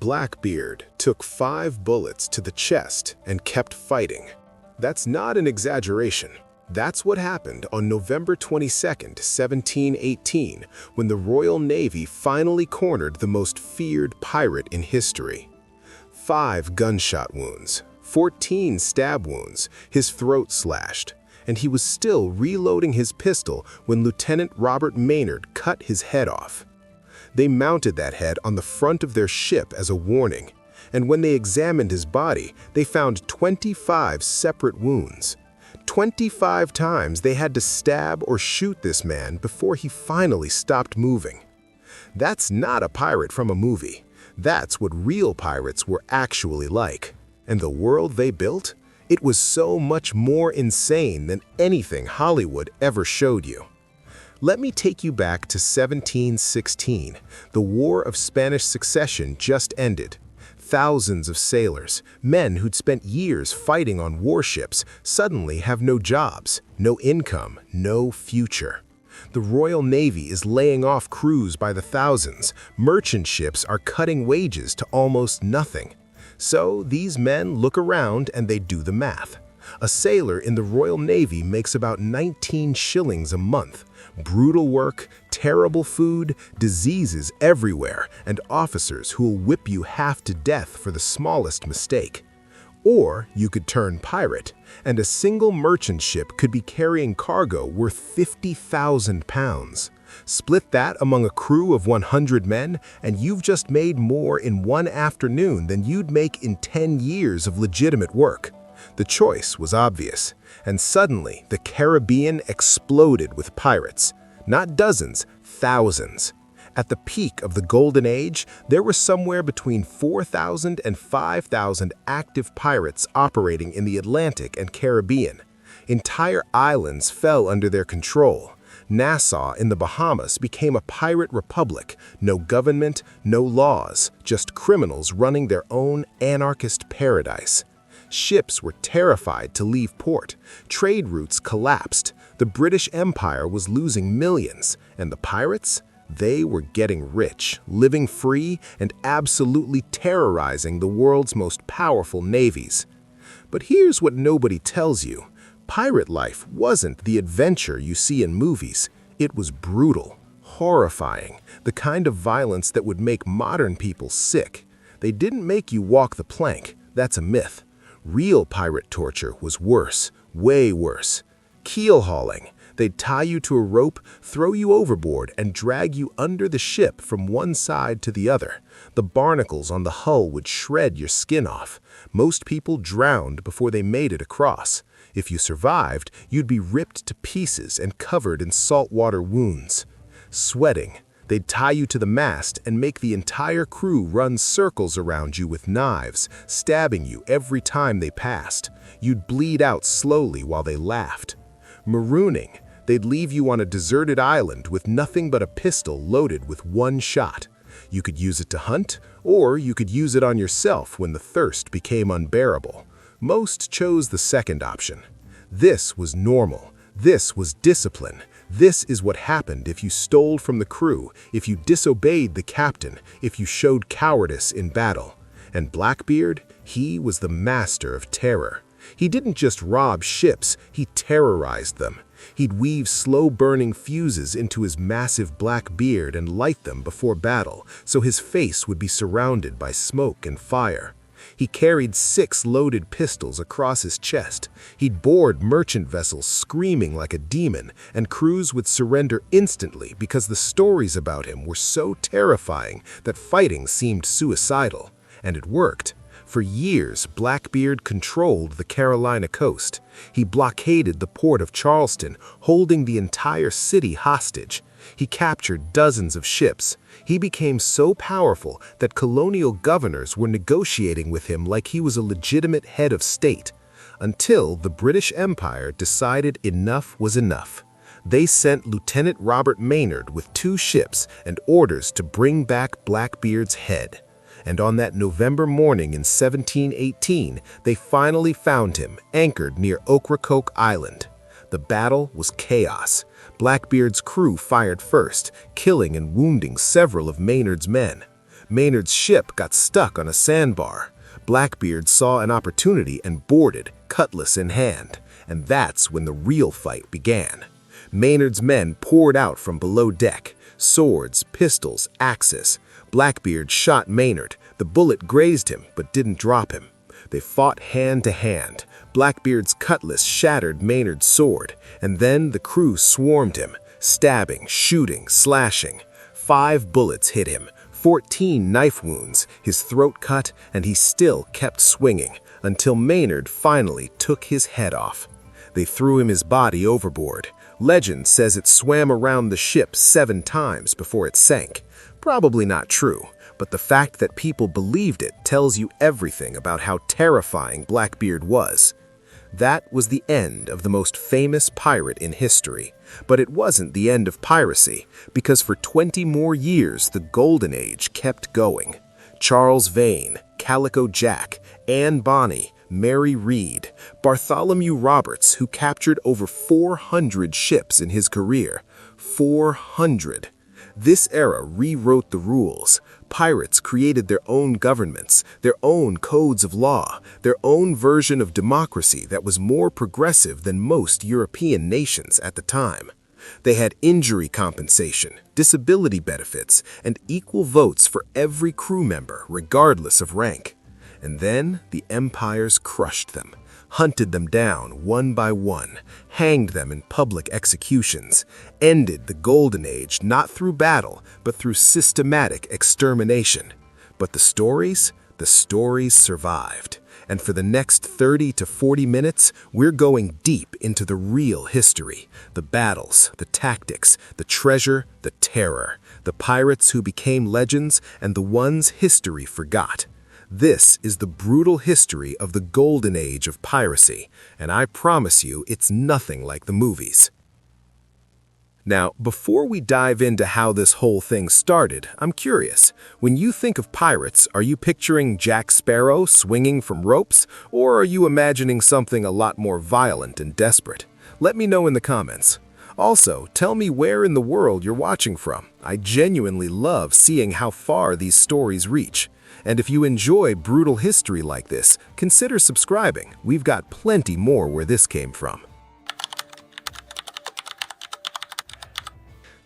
Blackbeard took 5 bullets to the chest and kept fighting. That's not an exaggeration. That's what happened on November 22nd, 1718, when the Royal Navy finally cornered the most feared pirate in history. 5 gunshot wounds, 14 stab wounds, his throat slashed, and he was still reloading his pistol when Lieutenant Robert Maynard cut his head off. They mounted that head on the front of their ship as a warning, and when they examined his body, they found 25 separate wounds. 25 times they had to stab or shoot this man before he finally stopped moving. That's not a pirate from a movie. That's what real pirates were actually like. And the world they built? It was so much more insane than anything Hollywood ever showed you. Let me take you back to 1716. The War of Spanish Succession just ended. Thousands of sailors, men who'd spent years fighting on warships, suddenly have no jobs, no income, no future. The Royal Navy is laying off crews by the thousands. Merchant ships are cutting wages to almost nothing. So these men look around and they do the math. A sailor in the Royal Navy makes about 19 shillings a month. Brutal work, terrible food, diseases everywhere, and officers who'll whip you half to death for the smallest mistake. Or you could turn pirate, and a single merchant ship could be carrying cargo worth 50,000 pounds. Split that among a crew of 100 men, and you've just made more in one afternoon than you'd make in 10 years of legitimate work. The choice was obvious, and suddenly the Caribbean exploded with pirates. Not dozens, thousands. At the peak of the Golden Age, there were somewhere between 4,000 and 5,000 active pirates operating in the Atlantic and Caribbean. Entire islands fell under their control. Nassau in the Bahamas became a pirate republic. No government, no laws, just criminals running their own anarchist paradise. Ships were terrified to leave port. Trade routes collapsed. The British Empire was losing millions, and the pirates? They were getting rich, living free, and absolutely terrorizing the world's most powerful navies. But here's what nobody tells you. Pirate life wasn't the adventure you see in movies. It was brutal, horrifying, the kind of violence that would make modern people sick. They didn't make you walk the plank. That's a myth. Real pirate torture was worse, way worse. Keel hauling. They'd tie you to a rope, throw you overboard, and drag you under the ship from one side to the other. The barnacles on the hull would shred your skin off. Most people drowned before they made it across. If you survived, you'd be ripped to pieces and covered in saltwater wounds. Sweating. They'd tie you to the mast and make the entire crew run circles around you with knives, stabbing you every time they passed. You'd bleed out slowly while they laughed. Marooning. They'd leave you on a deserted island with nothing but a pistol loaded with one shot. You could use it to hunt, or you could use it on yourself when the thirst became unbearable. Most chose the second option. This was normal. This was discipline. This is what happened if you stole from the crew, if you disobeyed the captain, if you showed cowardice in battle. And Blackbeard, he was the master of terror. He didn't just rob ships, he terrorized them. He'd weave slow-burning fuses into his massive black beard and light them before battle, so his face would be surrounded by smoke and fire. He carried 6 loaded pistols across his chest. He'd board merchant vessels screaming like a demon, and crews would surrender instantly because the stories about him were so terrifying that fighting seemed suicidal. And it worked. For years, Blackbeard controlled the Carolina coast. He blockaded the port of Charleston, holding the entire city hostage. He captured dozens of ships. He became so powerful that colonial governors were negotiating with him like he was a legitimate head of state. Until the British Empire decided enough was enough. They sent Lieutenant Robert Maynard with 2 ships and orders to bring back Blackbeard's head. And on that November morning in 1718, they finally found him, anchored near Ocracoke Island. The battle was chaos. Blackbeard's crew fired first, killing and wounding several of Maynard's men. Maynard's ship got stuck on a sandbar. Blackbeard saw an opportunity and boarded, cutlass in hand. And that's when the real fight began. Maynard's men poured out from below deck. Swords, pistols, axes. Blackbeard shot Maynard. The bullet grazed him, but didn't drop him. They fought hand to hand. Blackbeard's cutlass shattered Maynard's sword, and then the crew swarmed him, stabbing, shooting, slashing. 5 bullets hit him, 14 knife wounds, his throat cut, and he still kept swinging, until Maynard finally took his head off. They threw him his body overboard. Legend says it swam around the ship 7 times before it sank. Probably not true, but the fact that people believed it tells you everything about how terrifying Blackbeard was. That was the end of the most famous pirate in history. But it wasn't the end of piracy, because for 20 more years the Golden Age kept going. Charles Vane, Calico Jack, Anne Bonny, Mary Read, Bartholomew Roberts, who captured over 400 ships in his career. 400. This era rewrote the rules. Pirates created their own governments, their own codes of law, their own version of democracy that was more progressive than most European nations at the time. They had injury compensation, disability benefits, and equal votes for every crew member, regardless of rank. And then the empires crushed them, hunted them down one by one, hanged them in public executions, ended the Golden Age not through battle, but through systematic extermination. But the stories survived. And for the next 30 to 40 minutes, we're going deep into the real history, the battles, the tactics, the treasure, the terror, the pirates who became legends, and the ones history forgot. This is the brutal history of the Golden Age of Piracy, and I promise you it's nothing like the movies. Now, before we dive into how this whole thing started, I'm curious. When you think of pirates, are you picturing Jack Sparrow swinging from ropes, or are you imagining something a lot more violent and desperate? Let me know in the comments. Also, tell me where in the world you're watching from. I genuinely love seeing how far these stories reach. And if you enjoy brutal history like this, consider subscribing. We've got plenty more where this came from.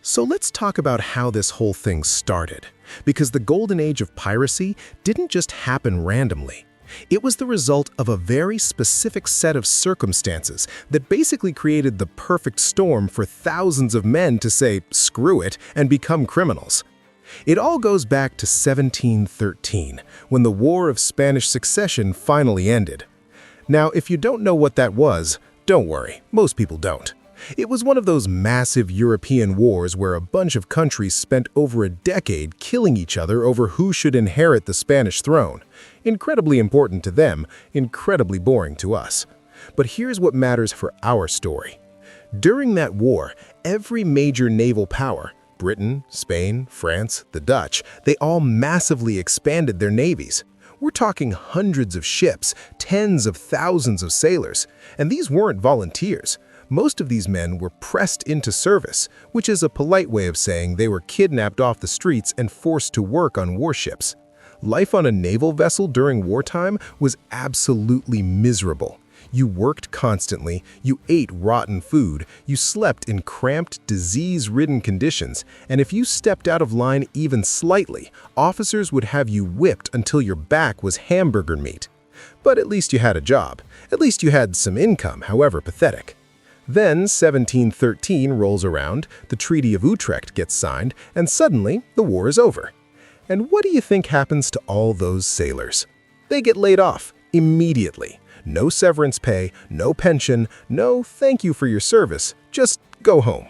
So let's talk about how this whole thing started. Because the Golden Age of Piracy didn't just happen randomly. It was the result of a very specific set of circumstances that basically created the perfect storm for thousands of men to say, screw it, and become criminals. It all goes back to 1713, when the War of Spanish Succession finally ended. Now, if you don't know what that was, don't worry, most people don't. It was one of those massive European wars where a bunch of countries spent over a decade killing each other over who should inherit the Spanish throne. Incredibly important to them, incredibly boring to us. But here's what matters for our story. During that war, every major naval power, Britain, Spain, France, the Dutch, they all massively expanded their navies. We're talking hundreds of ships, tens of thousands of sailors, and these weren't volunteers. Most of these men were pressed into service, which is a polite way of saying they were kidnapped off the streets and forced to work on warships. Life on a naval vessel during wartime was absolutely miserable. You worked constantly, you ate rotten food, you slept in cramped, disease-ridden conditions, and if you stepped out of line even slightly, officers would have you whipped until your back was hamburger meat. But at least you had a job. At least you had some income, however pathetic. Then 1713 rolls around, the Treaty of Utrecht gets signed, and suddenly the war is over. And what do you think happens to all those sailors? They get laid off immediately. No severance pay, no pension, no thank you for your service, just go home.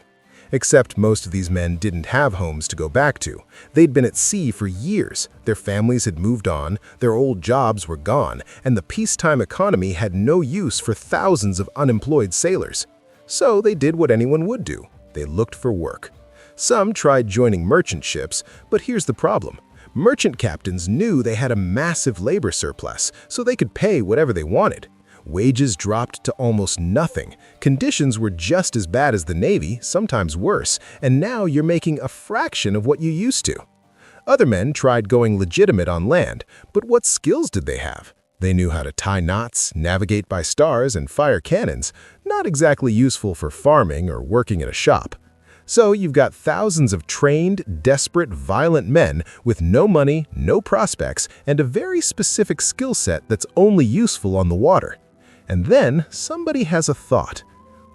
Except most of these men didn't have homes to go back to. They'd been at sea for years, their families had moved on, their old jobs were gone, and the peacetime economy had no use for thousands of unemployed sailors. So they did what anyone would do. They looked for work. Some tried joining merchant ships, but here's the problem. Merchant captains knew they had a massive labor surplus, so they could pay whatever they wanted. Wages dropped to almost nothing. Conditions were just as bad as the Navy, sometimes worse, and now you're making a fraction of what you used to. Other men tried going legitimate on land, but what skills did they have? They knew how to tie knots, navigate by stars, and fire cannons, not exactly useful for farming or working in a shop. So you've got thousands of trained, desperate, violent men with no money, no prospects, and a very specific skill set that's only useful on the water. And then somebody has a thought.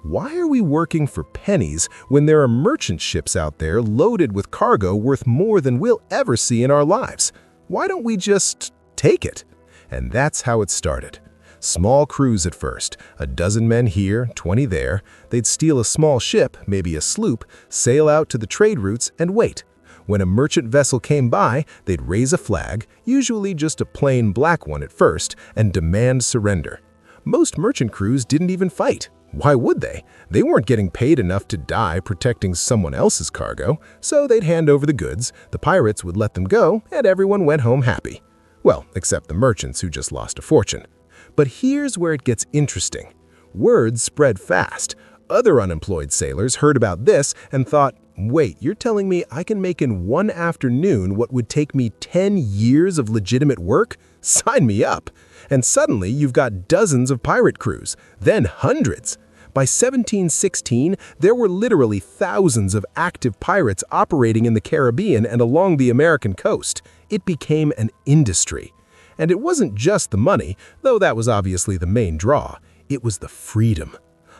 Why are we working for pennies when there are merchant ships out there loaded with cargo worth more than we'll ever see in our lives? Why don't we just take it? And that's how it started. Small crews at first, a dozen men here, 20 there. They'd steal a small ship, maybe a sloop, sail out to the trade routes and wait. When a merchant vessel came by, they'd raise a flag, usually just a plain black one at first, and demand surrender. Most merchant crews didn't even fight. Why would they? They weren't getting paid enough to die protecting someone else's cargo, so they'd hand over the goods, the pirates would let them go, and everyone went home happy. Well, except the merchants who just lost a fortune. But here's where it gets interesting. Word spread fast. Other unemployed sailors heard about this and thought, wait, you're telling me I can make in one afternoon what would take me 10 years of legitimate work? Sign me up. And suddenly you've got dozens of pirate crews, then hundreds. By 1716, there were literally thousands of active pirates operating in the Caribbean and along the American coast. It became an industry. And it wasn't just the money, though that was obviously the main draw. It was the freedom.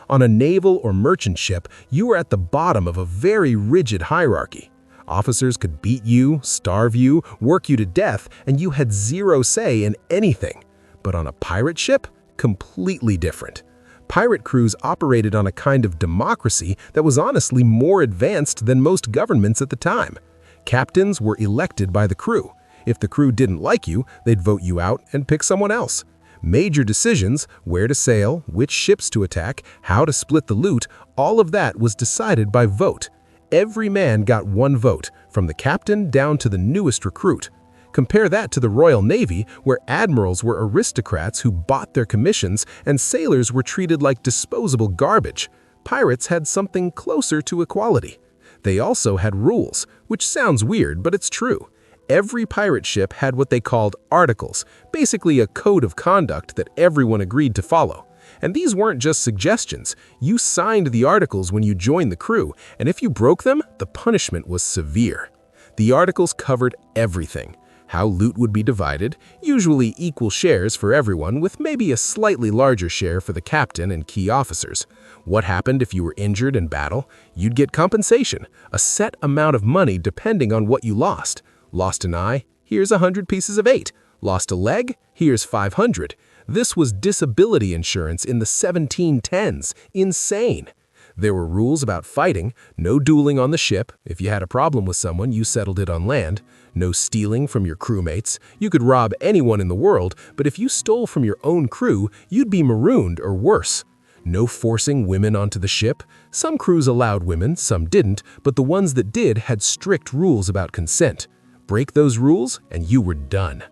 On a naval or merchant ship, you were at the bottom of a very rigid hierarchy. Officers could beat you, starve you, work you to death, and you had zero say in anything. But on a pirate ship, completely different. Pirate crews operated on a kind of democracy that was honestly more advanced than most governments at the time. Captains were elected by the crew. If the crew didn't like you, they'd vote you out and pick someone else. Major decisions, where to sail, which ships to attack, how to split the loot, all of that was decided by vote. Every man got one vote, from the captain down to the newest recruit. Compare that to the Royal Navy, where admirals were aristocrats who bought their commissions and sailors were treated like disposable garbage. Pirates had something closer to equality. They also had rules, which sounds weird, but it's true. Every pirate ship had what they called articles, basically a code of conduct that everyone agreed to follow. And these weren't just suggestions. You signed the articles when you joined the crew, and if you broke them, the punishment was severe. The articles covered everything. How loot would be divided, usually equal shares for everyone with maybe a slightly larger share for the captain and key officers. What happened if you were injured in battle? You'd get compensation, a set amount of money depending on what you lost. Lost an eye? Here's 100 pieces of 8. Lost a leg? Here's 500. This was disability insurance in the 1710s. Insane. There were rules about fighting, no dueling on the ship. If you had a problem with someone, you settled it on land. No stealing from your crewmates. You could rob anyone in the world, but if you stole from your own crew, you'd be marooned or worse. No forcing women onto the ship. Some crews allowed women, some didn't, but the ones that did had strict rules about consent. Break those rules, and you were done.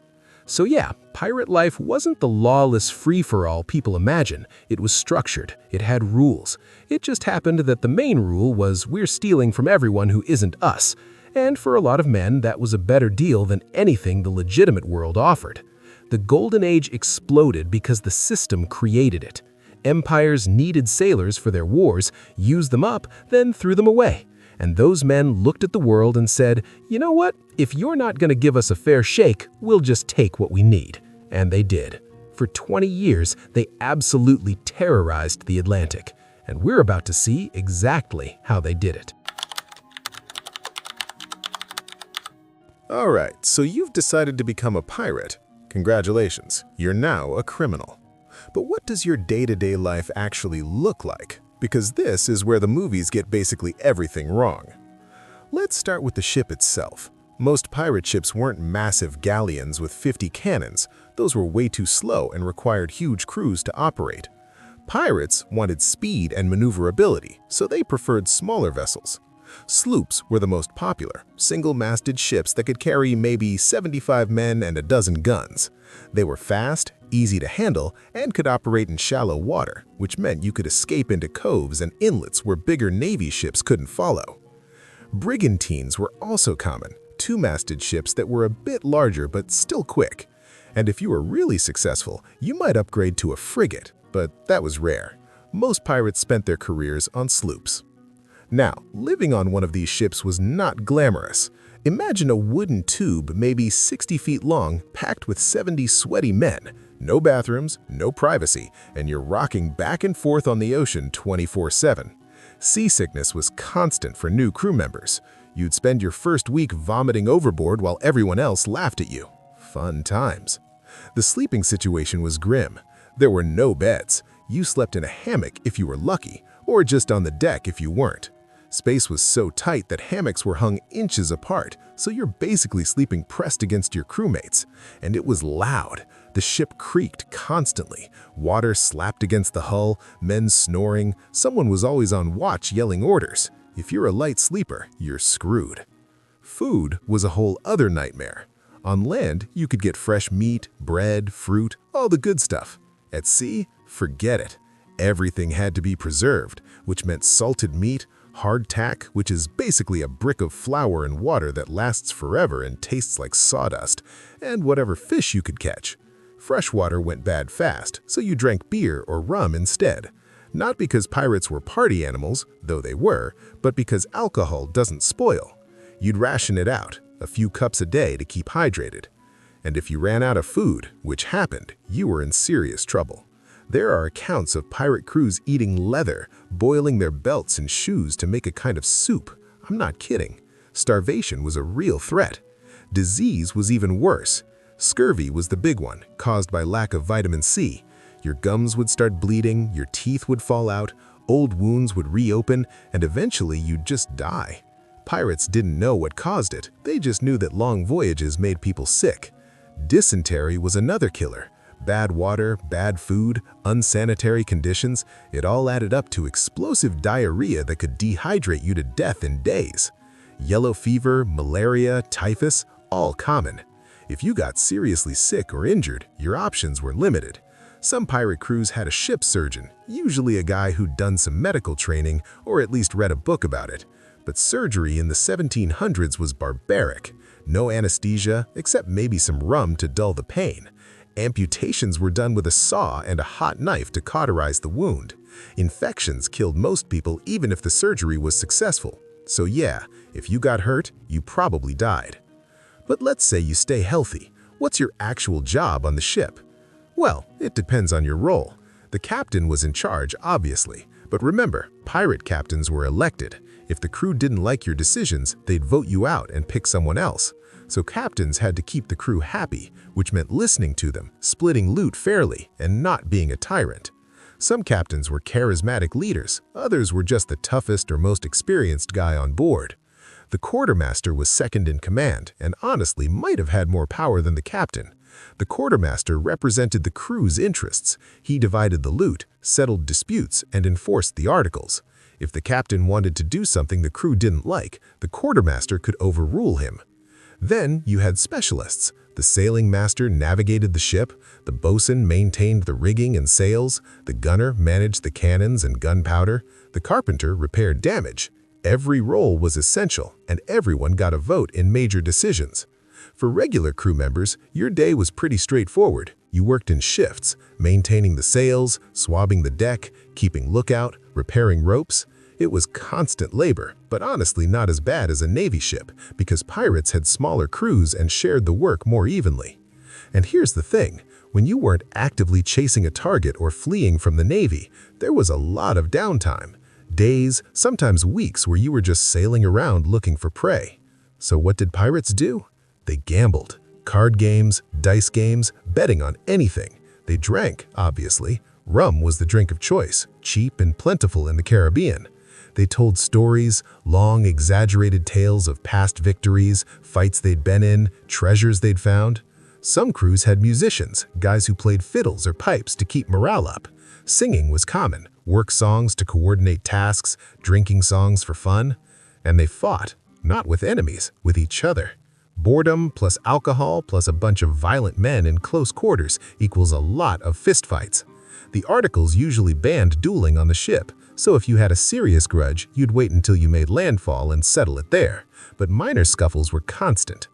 So yeah, pirate life wasn't the lawless free-for-all people imagine. It was structured. It had rules. It just happened that the main rule was we're stealing from everyone who isn't us. And for a lot of men, that was a better deal than anything the legitimate world offered. The Golden Age exploded because the system created it. Empires needed sailors for their wars, used them up, then threw them away. And those men looked at the world and said, you know what? If you're not going to give us a fair shake, we'll just take what we need. And they did. For 20 years, they absolutely terrorized the Atlantic. And we're about to see exactly how they did it. All right, so you've decided to become a pirate. Congratulations, you're now a criminal. But what does your day-to-day life actually look like? Because this is where the movies get basically everything wrong. Let's start with the ship itself. Most pirate ships weren't massive galleons with 50 cannons. Those were way too slow and required huge crews to operate. Pirates wanted speed and maneuverability, so they preferred smaller vessels. Sloops were the most popular, single-masted ships that could carry maybe 75 men and a dozen guns. They were fast, easy to handle, and could operate in shallow water, which meant you could escape into coves and inlets where bigger Navy ships couldn't follow. Brigantines were also common. two-masted ships that were a bit larger but still quick. And if you were really successful, you might upgrade to a frigate, but that was rare. Most pirates spent their careers on sloops. Now, living on one of these ships was not glamorous. Imagine a wooden tube maybe 60 feet long packed with 70 sweaty men. No bathrooms, no privacy, and you're rocking back and forth on the ocean 24/7. Seasickness was constant for new crew members. You'd spend your first week vomiting overboard while everyone else laughed at you. Fun times. The sleeping situation was grim. There were no beds. You slept in a hammock if you were lucky, or just on the deck if you weren't. Space was so tight that hammocks were hung inches apart, so you're basically sleeping pressed against your crewmates. And it was loud. The ship creaked constantly. Water slapped against the hull, men snoring. Someone was always on watch yelling orders. If you're a light sleeper, you're screwed. Food was a whole other nightmare. On land, you could get fresh meat, bread, fruit, all the good stuff. At sea, forget it. Everything had to be preserved, which meant salted meat, hardtack, which is basically a brick of flour and water that lasts forever and tastes like sawdust, and whatever fish you could catch. Freshwater went bad fast, so you drank beer or rum instead. Not because pirates were party animals, though they were, but because alcohol doesn't spoil. You'd ration it out, a few cups a day to keep hydrated. And if you ran out of food, which happened, you were in serious trouble. There are accounts of pirate crews eating leather, boiling their belts and shoes to make a kind of soup. I'm not kidding. Starvation was a real threat. Disease was even worse. Scurvy was the big one, caused by lack of vitamin C. Your gums would start bleeding, your teeth would fall out, old wounds would reopen, and eventually you'd just die. Pirates didn't know what caused it, they just knew that long voyages made people sick. Dysentery was another killer. Bad water, bad food, unsanitary conditions, it all added up to explosive diarrhea that could dehydrate you to death in days. Yellow fever, malaria, typhus, all common. If you got seriously sick or injured, your options were limited. Some pirate crews had a ship surgeon, usually a guy who'd done some medical training or at least read a book about it. But surgery in the 1700s was barbaric. No anesthesia, except maybe some rum to dull the pain. Amputations were done with a saw and a hot knife to cauterize the wound. Infections killed most people even if the surgery was successful. So yeah, if you got hurt, you probably died. But let's say you stay healthy. What's your actual job on the ship? Well, it depends on your role. The captain was in charge, obviously. But remember, pirate captains were elected. If the crew didn't like your decisions, they'd vote you out and pick someone else. So captains had to keep the crew happy, which meant listening to them, splitting loot fairly, and not being a tyrant. Some captains were charismatic leaders, others were just the toughest or most experienced guy on board. The quartermaster was second in command and honestly might have had more power than the captain. The quartermaster represented the crew's interests. He divided the loot, settled disputes, and enforced the articles. If the captain wanted to do something the crew didn't like, the quartermaster could overrule him. Then you had specialists. The sailing master navigated the ship, the bosun maintained the rigging and sails, the gunner managed the cannons and gunpowder, the carpenter repaired damage. Every role was essential, and everyone got a vote in major decisions. For regular crew members, your day was pretty straightforward. You worked in shifts, maintaining the sails, swabbing the deck, keeping lookout, repairing ropes. It was constant labor, but honestly not as bad as a Navy ship because pirates had smaller crews and shared the work more evenly. And here's the thing, when you weren't actively chasing a target or fleeing from the Navy, there was a lot of downtime. Days, sometimes weeks where you were just sailing around looking for prey. So what did pirates do? They gambled. Card games, dice games, betting on anything. They drank, obviously. Rum was the drink of choice, cheap and plentiful in the Caribbean. They told stories, long, exaggerated tales of past victories, fights they'd been in, treasures they'd found. Some crews had musicians, guys who played fiddles or pipes to keep morale up. Singing was common, work songs to coordinate tasks, drinking songs for fun. And they fought, not with enemies, with each other. Boredom plus alcohol plus a bunch of violent men in close quarters equals a lot of fistfights. The articles usually banned dueling on the ship, So if you had a serious grudge, you'd wait until you made landfall and settle it there, but minor scuffles were constant.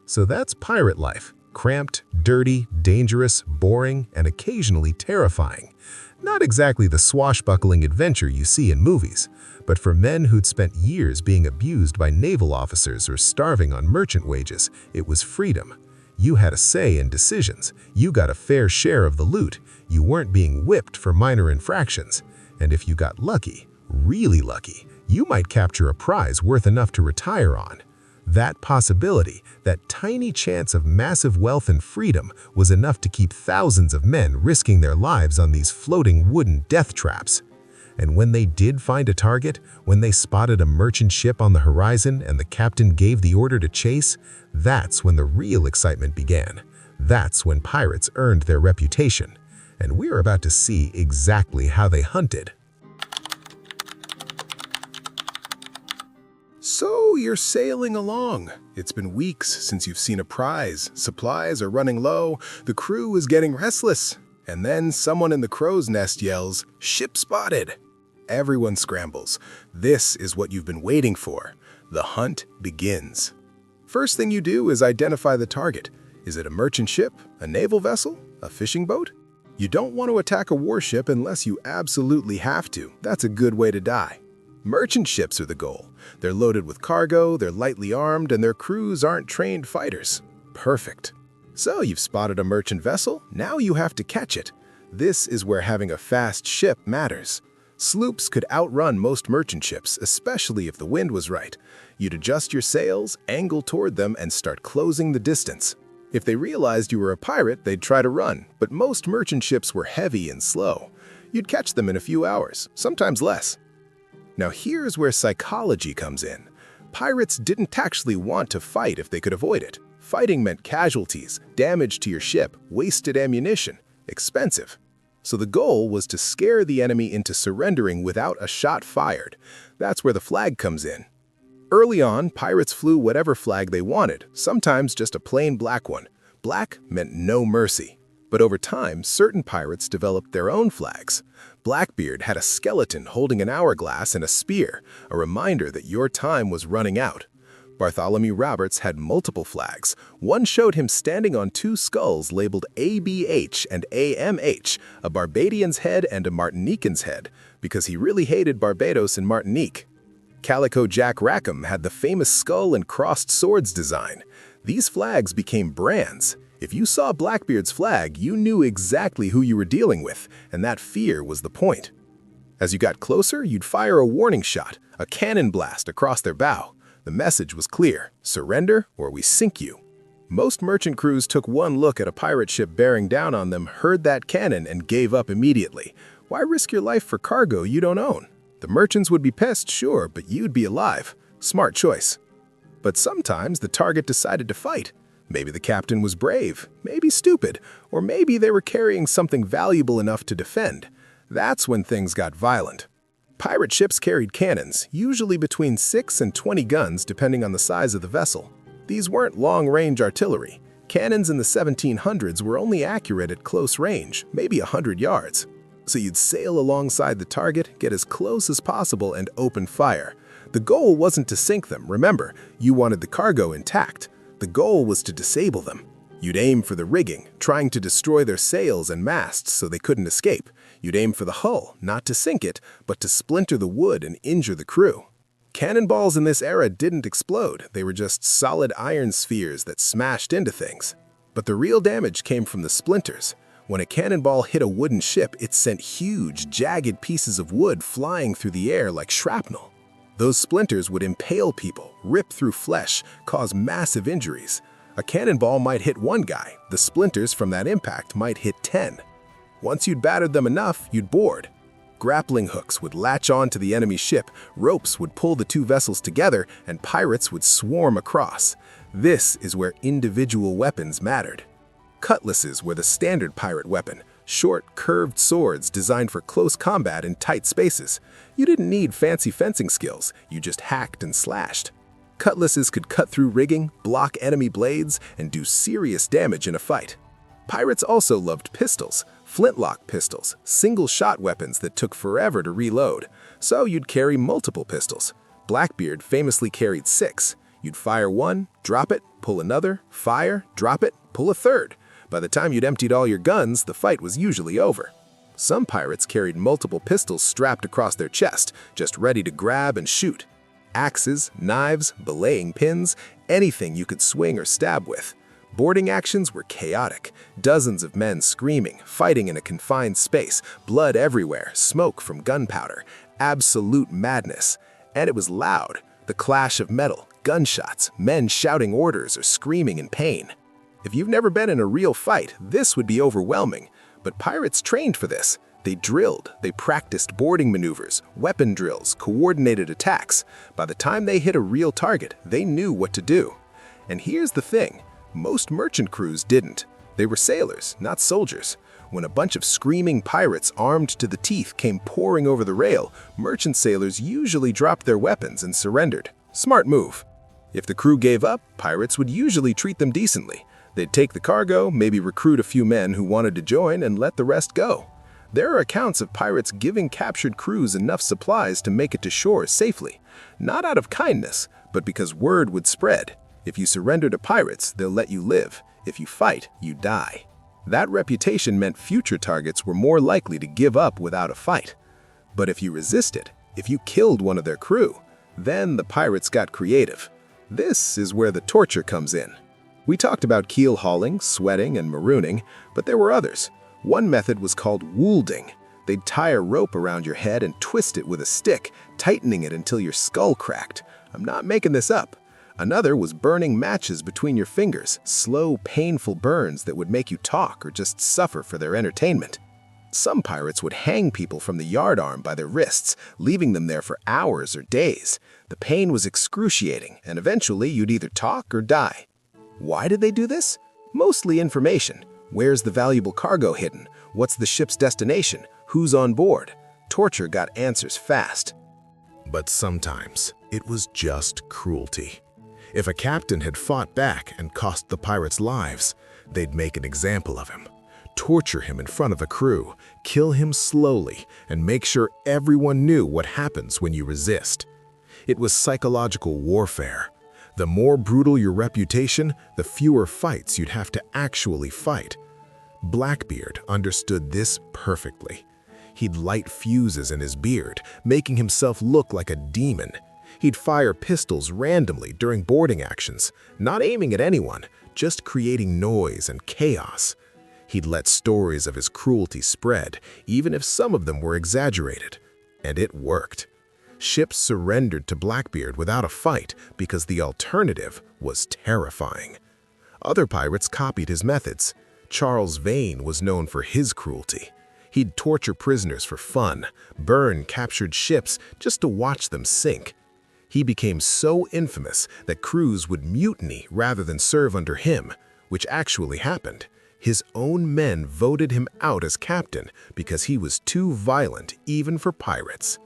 So that's pirate life. Cramped, dirty, dangerous, boring, and occasionally terrifying. Not exactly the swashbuckling adventure you see in movies, but for men who'd spent years being abused by naval officers or starving on merchant wages, it was freedom. You had a say in decisions. You got a fair share of the loot. You weren't being whipped for minor infractions. And if you got lucky, really lucky, you might capture a prize worth enough to retire on. That possibility, that tiny chance of massive wealth and freedom, was enough to keep thousands of men risking their lives on these floating wooden death traps. And when they did find a target, when they spotted a merchant ship on the horizon and the captain gave the order to chase, that's when the real excitement began. That's when pirates earned their reputation. And we're about to see exactly how they hunted. So you're sailing along. It's been weeks since you've seen a prize. Supplies are running low. The crew is getting restless. And then someone in the crow's nest yells, "Ship spotted!" Everyone scrambles. This is what you've been waiting for. The hunt begins. First thing you do is identify the target. Is it a merchant ship, a naval vessel, a fishing boat? You don't want to attack a warship unless you absolutely have to. That's a good way to die. Merchant ships are the goal. They're loaded with cargo, they're lightly armed, and their crews aren't trained fighters. Perfect. So you've spotted a merchant vessel, now you have to catch it. This is where having a fast ship matters. Sloops could outrun most merchant ships, especially if the wind was right. You'd adjust your sails, angle toward them, and start closing the distance. If they realized you were a pirate, they'd try to run, but most merchant ships were heavy and slow. You'd catch them in a few hours, sometimes less. Now here's where psychology comes in. Pirates didn't actually want to fight if they could avoid it. Fighting meant casualties, damage to your ship, wasted ammunition, expensive. So the goal was to scare the enemy into surrendering without a shot fired. That's where the flag comes in. Early on, pirates flew whatever flag they wanted, sometimes just a plain black one. Black meant no mercy. But over time, certain pirates developed their own flags. Blackbeard had a skeleton holding an hourglass and a spear, a reminder that your time was running out. Bartholomew Roberts had multiple flags. One showed him standing on two skulls labeled ABH and AMH, a Barbadian's head and a Martinican's head, because he really hated Barbados and Martinique. Calico Jack Rackham had the famous skull and crossed swords design. These flags became brands. If you saw Blackbeard's flag, you knew exactly who you were dealing with, and that fear was the point. As you got closer, you'd fire a warning shot, a cannon blast across their bow. The message was clear: surrender or we sink you. Most merchant crews took one look at a pirate ship bearing down on them, heard that cannon, and gave up immediately. Why risk your life for cargo you don't own? The merchants would be pissed, sure, but you'd be alive. Smart choice. But sometimes the target decided to fight. Maybe the captain was brave, maybe stupid, or maybe they were carrying something valuable enough to defend. That's when things got violent. Pirate ships carried cannons, usually between 6 and 20 guns depending on the size of the vessel. These weren't long-range artillery. Cannons in the 1700s were only accurate at close range, maybe 100 yards. So you'd sail alongside the target, get as close as possible, and open fire. The goal wasn't to sink them, remember, you wanted the cargo intact. The goal was to disable them. You'd aim for the rigging, trying to destroy their sails and masts so they couldn't escape. You'd aim for the hull, not to sink it, but to splinter the wood and injure the crew. Cannonballs in this era didn't explode. They were just solid iron spheres that smashed into things. But the real damage came from the splinters. When a cannonball hit a wooden ship, it sent huge, jagged pieces of wood flying through the air like shrapnel. Those splinters would impale people, rip through flesh, cause massive injuries. A cannonball might hit one guy. The splinters from that impact might hit 10. Once you'd battered them enough, you'd board. Grappling hooks would latch on to the enemy ship, ropes would pull the two vessels together, and pirates would swarm across. This is where individual weapons mattered. Cutlasses were the standard pirate weapon, short, curved swords designed for close combat in tight spaces. You didn't need fancy fencing skills, you just hacked and slashed. Cutlasses could cut through rigging, block enemy blades, and do serious damage in a fight. Pirates also loved pistols, Flintlock pistols, single-shot weapons that took forever to reload, so you'd carry multiple pistols. Blackbeard famously carried 6. You'd fire one, drop it, pull another, fire, drop it, pull a third. By the time you'd emptied all your guns, the fight was usually over. Some pirates carried multiple pistols strapped across their chest, just ready to grab and shoot. Axes, knives, belaying pins, anything you could swing or stab with. Boarding actions were chaotic. Dozens of men screaming, fighting in a confined space, blood everywhere, smoke from gunpowder, absolute madness. And it was loud. The clash of metal, gunshots, men shouting orders or screaming in pain. If you've never been in a real fight, this would be overwhelming. But pirates trained for this. They drilled, they practiced boarding maneuvers, weapon drills, coordinated attacks. By the time they hit a real target, they knew what to do. And here's the thing, most merchant crews didn't. They were sailors, not soldiers. When a bunch of screaming pirates armed to the teeth came pouring over the rail, merchant sailors usually dropped their weapons and surrendered. Smart move. If the crew gave up, pirates would usually treat them decently. They'd take the cargo, maybe recruit a few men who wanted to join, and let the rest go. There are accounts of pirates giving captured crews enough supplies to make it to shore safely. Not out of kindness, but because word would spread. If you surrender to pirates, they'll let you live. If you fight, you die. That reputation meant future targets were more likely to give up without a fight. But if you resisted, if you killed one of their crew, then the pirates got creative. This is where the torture comes in. We talked about keel hauling, sweating, and marooning, but there were others. One method was called woolding. They'd tie a rope around your head and twist it with a stick, tightening it until your skull cracked. I'm not making this up. Another was burning matches between your fingers, slow, painful burns that would make you talk or just suffer for their entertainment. Some pirates would hang people from the yardarm by their wrists, leaving them there for hours or days. The pain was excruciating, and eventually you'd either talk or die. Why did they do this? Mostly information. Where's the valuable cargo hidden? What's the ship's destination? Who's on board? Torture got answers fast. But sometimes it was just cruelty. If a captain had fought back and cost the pirates lives, they'd make an example of him, torture him in front of a crew, kill him slowly, and make sure everyone knew what happens when you resist. It was psychological warfare. The more brutal your reputation, the fewer fights you'd have to actually fight. Blackbeard understood this perfectly. He'd light fuses in his beard, making himself look like a demon. He'd fire pistols randomly during boarding actions, not aiming at anyone, just creating noise and chaos. He'd let stories of his cruelty spread, even if some of them were exaggerated. And it worked. Ships surrendered to Blackbeard without a fight because the alternative was terrifying. Other pirates copied his methods. Charles Vane was known for his cruelty. He'd torture prisoners for fun, burn captured ships just to watch them sink. He became so infamous that crews would mutiny rather than serve under him, which actually happened. His own men voted him out as captain because he was too violent even for pirates.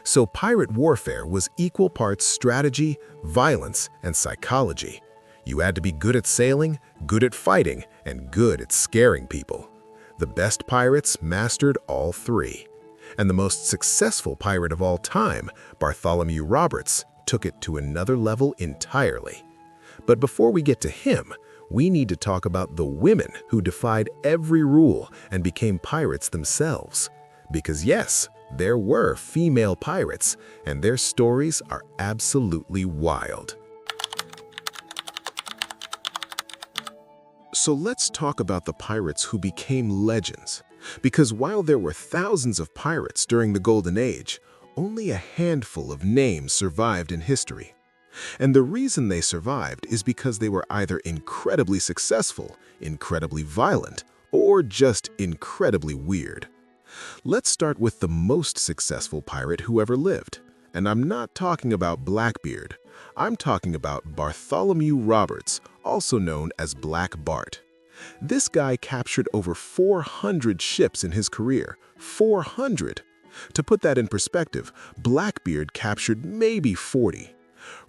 So pirate warfare was equal parts strategy, violence, and psychology. You had to be good at sailing, good at fighting, and good at scaring people. The best pirates mastered all three. And the most successful pirate of all time, Bartholomew Roberts, took it to another level entirely. But before we get to him, we need to talk about the women who defied every rule and became pirates themselves. Because yes, there were female pirates, and their stories are absolutely wild. So let's talk about the pirates who became legends. Because while there were thousands of pirates during the Golden Age, only a handful of names survived in history. And the reason they survived is because they were either incredibly successful, incredibly violent, or just incredibly weird. Let's start with the most successful pirate who ever lived. And I'm not talking about Blackbeard. I'm talking about Bartholomew Roberts, also known as Black Bart. This guy captured over 400 ships in his career. 400! To put that in perspective, Blackbeard captured maybe 40.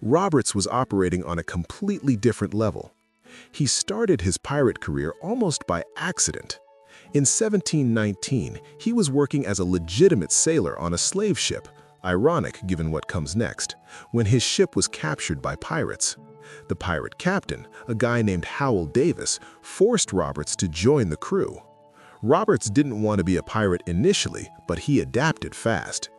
Roberts was operating on a completely different level. He started his pirate career almost by accident. In 1719, he was working as a legitimate sailor on a slave ship, ironic given what comes next, when his ship was captured by pirates. The pirate captain, a guy named Howell Davis, forced Roberts to join the crew. Roberts didn't want to be a pirate initially, but he adapted fast.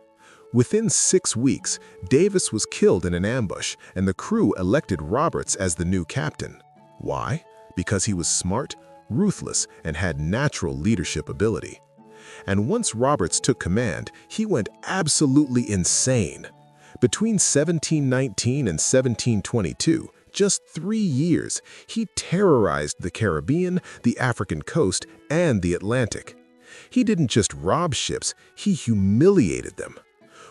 Within 6 weeks, Davis was killed in an ambush, and the crew elected Roberts as the new captain. Why? Because he was smart, ruthless, and had natural leadership ability. And once Roberts took command, he went absolutely insane. Between 1719 and 1722, just 3 years, he terrorized the Caribbean, the African coast, and the Atlantic. He didn't just rob ships, he humiliated them.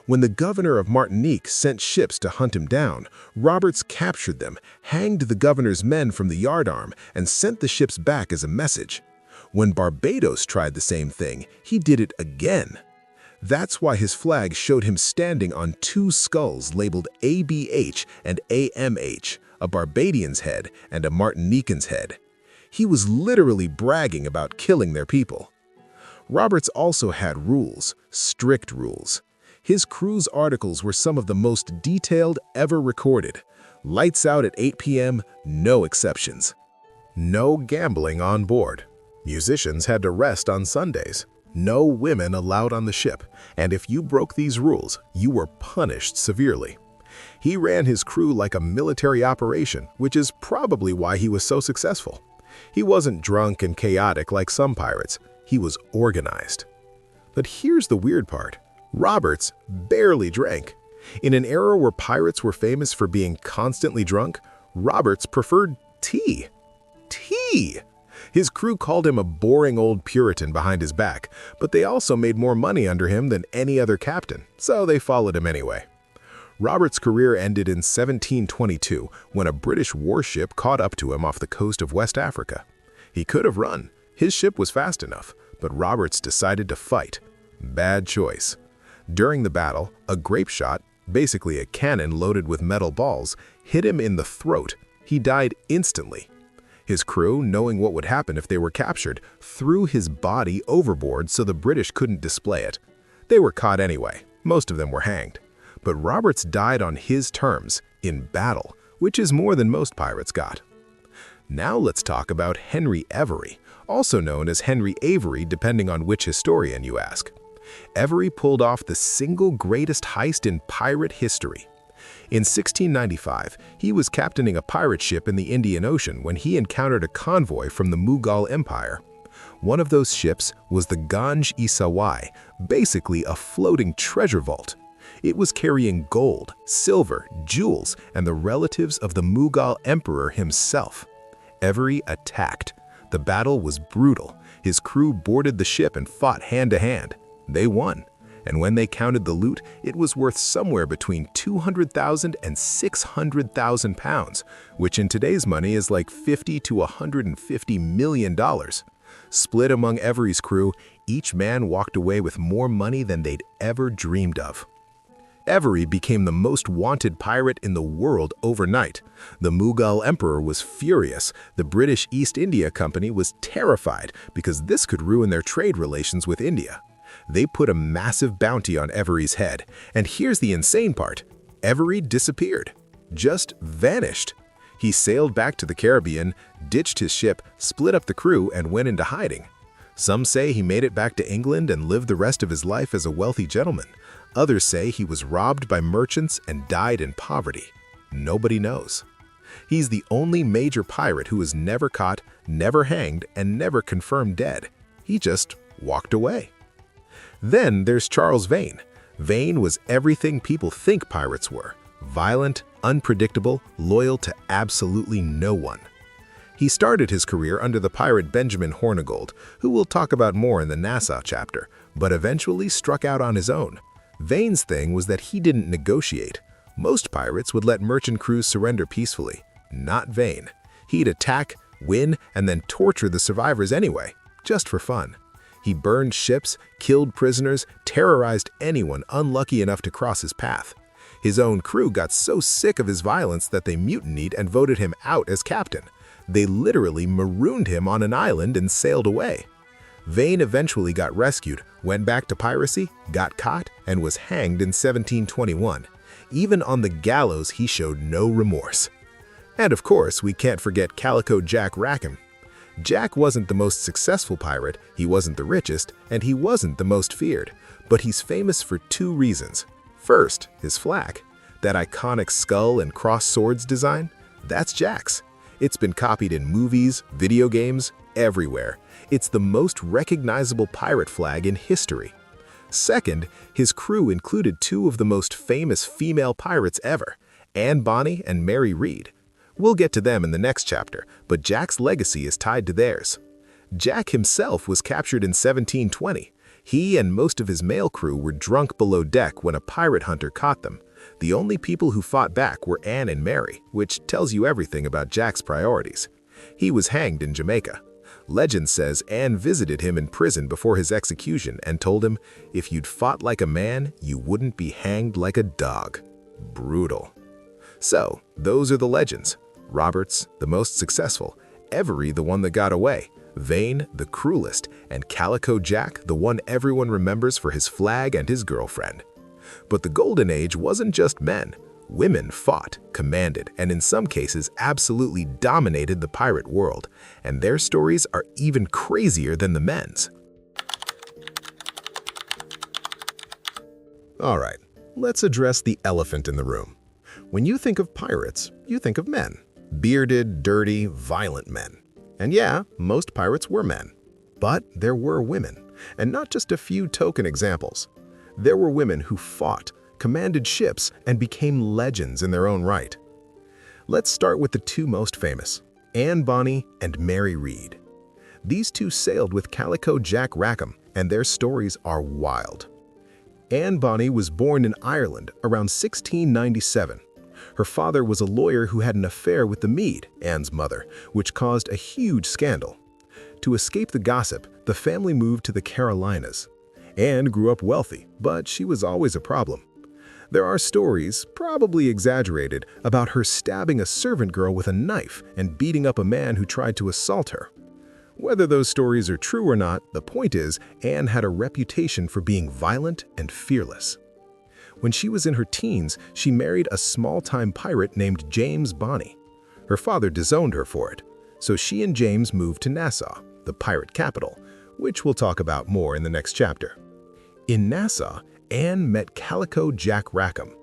When the governor of Martinique sent ships to hunt him down, Roberts captured them, hanged the governor's men from the yardarm, and sent the ships back as a message. When Barbados tried the same thing, he did it again. That's why his flag showed him standing on 2 skulls labeled ABH and AMH, a Barbadian's head and a Martinican's head. He was literally bragging about killing their people. Roberts also had rules, strict rules. His crew's articles were some of the most detailed ever recorded. Lights out at 8 p.m., no exceptions. No gambling on board. Musicians had to rest on Sundays. No women allowed on the ship, and if you broke these rules, you were punished severely. He ran his crew like a military operation, which is probably why he was so successful. He wasn't drunk and chaotic like some pirates. He was organized. But here's the weird part. Roberts barely drank. In an era where pirates were famous for being constantly drunk, Roberts preferred tea. Tea! His crew called him a boring old Puritan behind his back, but they also made more money under him than any other captain, so they followed him anyway. Roberts' career ended in 1722 when a British warship caught up to him off the coast of West Africa. He could have run. His ship was fast enough, but Roberts decided to fight. Bad choice. During the battle, a grape shot, basically a cannon loaded with metal balls, hit him in the throat. He died instantly. His crew, knowing what would happen if they were captured, threw his body overboard so the British couldn't display it. They were caught anyway. Most of them were hanged. But Roberts died on his terms, in battle, which is more than most pirates got. Now let's talk about Henry Every, also known as Henry Avery depending on which historian you ask. Every pulled off the single greatest heist in pirate history. In 1695, he was captaining a pirate ship in the Indian Ocean when he encountered a convoy from the Mughal Empire. One of those ships was the Ganj-e-Sawai, basically a floating treasure vault. It was carrying gold, silver, jewels, and the relatives of the Mughal emperor himself. Every attacked. The battle was brutal. His crew boarded the ship and fought hand-to-hand. They won, and when they counted the loot, it was worth somewhere between 200,000 and 600,000 pounds, which in today's money is like $50 to $150 million. Split among Every's crew, each man walked away with more money than they'd ever dreamed of. Every became the most wanted pirate in the world overnight. The Mughal emperor was furious. The British East India Company was terrified because this could ruin their trade relations with India. They put a massive bounty on Every's head, and here's the insane part. Every disappeared. Just vanished. He sailed back to the Caribbean, ditched his ship, split up the crew, and went into hiding. Some say he made it back to England and lived the rest of his life as a wealthy gentleman. Others say he was robbed by merchants and died in poverty. Nobody knows. He's the only major pirate who was never caught, never hanged, and never confirmed dead. He just walked away. Then there's Charles Vane. Vane was everything people think pirates were. Violent, unpredictable, loyal to absolutely no one. He started his career under the pirate Benjamin Hornigold, who we'll talk about more in the Nassau chapter, but eventually struck out on his own. Vane's thing was that he didn't negotiate. Most pirates would let merchant crews surrender peacefully. Not Vane. He'd attack, win, and then torture the survivors anyway, just for fun. He burned ships, killed prisoners, terrorized anyone unlucky enough to cross his path. His own crew got so sick of his violence that they mutinied and voted him out as captain. They literally marooned him on an island and sailed away. Vane eventually got rescued, went back to piracy, got caught, and was hanged in 1721. Even on the gallows, he showed no remorse. And of course, we can't forget Calico Jack Rackham. Jack wasn't the most successful pirate, he wasn't the richest, and he wasn't the most feared. But he's famous for two reasons. First, his flag. That iconic skull and cross swords design, that's Jack's. It's been copied in movies, video games, everywhere. It's the most recognizable pirate flag in history. Second, his crew included two of the most famous female pirates ever, Anne Bonny and Mary Read. We'll get to them in the next chapter, but Jack's legacy is tied to theirs. Jack himself was captured in 1720. He and most of his male crew were drunk below deck when a pirate hunter caught them. The only people who fought back were Anne and Mary, which tells you everything about Jack's priorities. He was hanged in Jamaica. Legend says Anne visited him in prison before his execution and told him, "If you'd fought like a man, you wouldn't be hanged like a dog." Brutal. So, those are the legends. Roberts, the most successful, Every, the one that got away, Vane, the cruelest, and Calico Jack, the one everyone remembers for his flag and his girlfriend. But the Golden Age wasn't just men. Women fought, commanded, and in some cases absolutely dominated the pirate world, and their stories are even crazier than the men's. All right, let's address the elephant in the room. When you think of pirates, you think of men. Bearded, dirty, violent men. And yeah, most pirates were men. But there were women, and not just a few token examples. There were women who fought, commanded ships, and became legends in their own right. Let's start with the two most famous, Anne Bonny and Mary Read. These two sailed with Calico Jack Rackham, and their stories are wild. Anne Bonny was born in Ireland around 1697. Her father was a lawyer who had an affair with the Mead, Anne's mother, which caused a huge scandal. To escape the gossip, the family moved to the Carolinas. Anne grew up wealthy, but she was always a problem. There are stories, probably exaggerated, about her stabbing a servant girl with a knife and beating up a man who tried to assault her. Whether those stories are true or not, the point is, Anne had a reputation for being violent and fearless. When she was in her teens, she married a small-time pirate named James Bonny. Her father disowned her for it, so she and James moved to Nassau, the pirate capital, which we'll talk about more in the next chapter. In Nassau, Anne met Calico Jack Rackham.